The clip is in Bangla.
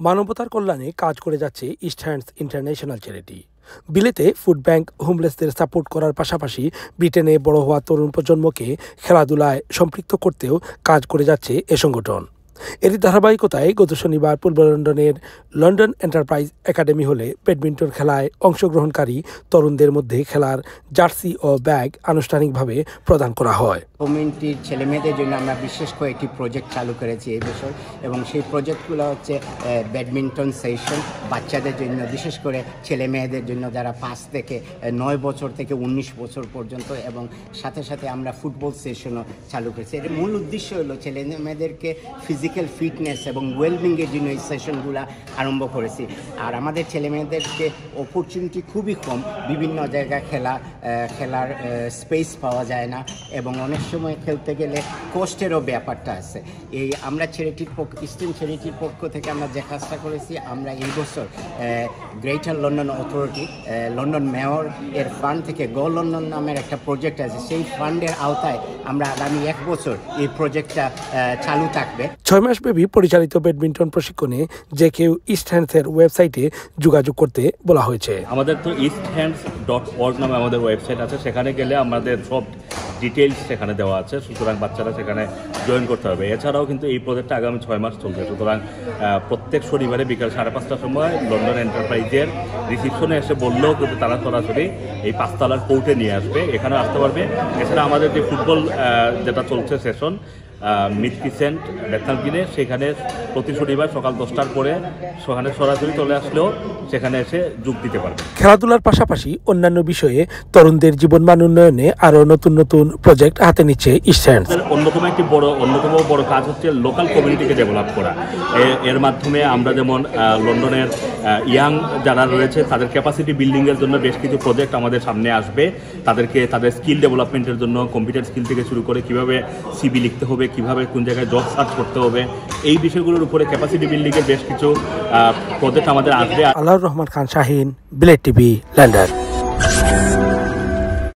মানবতার কল্যাণে কাজ করে যাচ্ছে ইস্ট হ্যান্ডস ইন্টারন্যাশনাল চ্যারিটি। বিলেতে ফুড ব্যাংক হোমলেসদের সাপোর্ট করার পাশাপাশি ব্রিটেনে বড় হওয়া তরুণ প্রজন্মকে খেলাধুলায় সম্পৃক্ত করতেও কাজ করে যাচ্ছে এ সংগঠন। এরই ধারাবাহিকতায় গত শনিবার পূর্ব লন্ডনের লন্ডন এন্টারপ্রাইজ একাডেমি হলে ব্যাডমিন্টন খেলায় অংশগ্রহণকারী তরুণদের মধ্যে খেলার জার্সি ও ব্যাগ আনুষ্ঠানিকভাবে প্রদান করা হয়। কমিউনিটির ছেলেমেয়েদের জন্য আমরা বিশেষ কয়েকটি প্রজেক্ট চালু করেছি এই বছর, এবং সেই প্রজেক্টগুলো হচ্ছে ব্যাডমিন্টন সেশন বাচ্চাদের জন্য, বিশেষ করে ছেলে মেয়েদের জন্য যারা 5 থেকে 9 বছর থেকে 19 বছর পর্যন্ত, এবং সাথে সাথে আমরা ফুটবল সেশনও চালু করেছি। এর মূল উদ্দেশ্য হলো ছেলে মেয়েদেরকে ফিজিক্যাল ফিটনেস এবং ওয়েলবিংয়ের জন্য এই সেশনগুলো আরম্ভ করেছি। আর আমাদের ছেলে মেয়েদেরকে অপরচুনিটি খুবই কম, বিভিন্ন জায়গায় খেলার স্পেস পাওয়া যায় না, এবং অনেক সময় খেলতে গেলে কষ্টেরও ব্যাপারটা আছে। এই আমরা ইস্টার্ন চ্যারিটির পক্ষ থেকে আমরা যে কাজটা করেছি, আমরা এই বছর greater London authority, London mayor এর ফান্ড থেকে গো লন্ডন নামের একটা প্রজেক্ট আছে, সেই ফান্ডের আওতায় আমরা আগামী 1 বছর এই প্রজেক্টটা চালু থাকবে। 6 মাসব্যাপী পরিচালিত ব্যাডমিন্টন প্রশিক্ষণে যে কেউ ইস্ট হ্যান্ডসের ওয়েবসাইটে যোগাযোগ করতে বলা হয়েছে। আমাদের তো easthands.org নামে আমাদের ওয়েবসাইট আছে, সেখানে গেলে আমাদের সব ডিটেইলস সেখানে দেওয়া আছে, সুতরাং বাচ্চারা সেখানে জয়েন করতে হবে। এছাড়াও কিন্তু এই প্রজেক্টটা আগামী 6 মাস চলবে, সুতরাং প্রত্যেক শনিবারে বিকাল 5:30টার সময় লন্ডন এন্টারপ্রাইজের রিসিপশনে এসে বললেও কিন্তু তারা সরাসরি এই 5 তলার কোর্টে নিয়ে আসবে, এখানে আসতে পারবে। এছাড়া আমাদের যে ফুটবল যেটা চলছে সেশন মিড ক্রিসেন্ট বেথনাল গ্রিনে, সেখানে প্রতি শনিবার সকাল 10টার পরে সেখানে সরাসরি চলে আসলেও সেখানে এসে যোগ দিতে পারবে। খেলাধুলার পাশাপাশি অন্যান্য বিষয়ে তরুণদের জীবনমান উন্নয়নে আরও নতুন নতুন প্রজেক্ট হাতে নিচ্ছে ইস্ট হ্যান্ডস। অন্যতম বড় কাজ হচ্ছে লোকাল কমিউনিটিকে ডেভেলপ করা। এর মাধ্যমে আমরা যেমন লন্ডনের ইয়াং যারা রয়েছে তাদের ক্যাপাসিটি বিল্ডিংয়ের জন্য বেশ কিছু প্রজেক্ট আমাদের সামনে আসবে। তাদেরকে তাদের স্কিল ডেভেলপমেন্টের জন্য কম্পিউটার স্কিল থেকে শুরু করে কীভাবে সিভি লিখতে হবে, কিভাবে কোন জায়গায় জব সার্চ করতে হবে, এই বিষয়গুলোর উপরে ক্যাপাসিটি বিল্ডিংয়ের বেশ কিছু প্রজেক্ট আমাদের আসবে। আল্লাহর রহমান খান শাহিন, বিলেট টিভি, লন্ডন।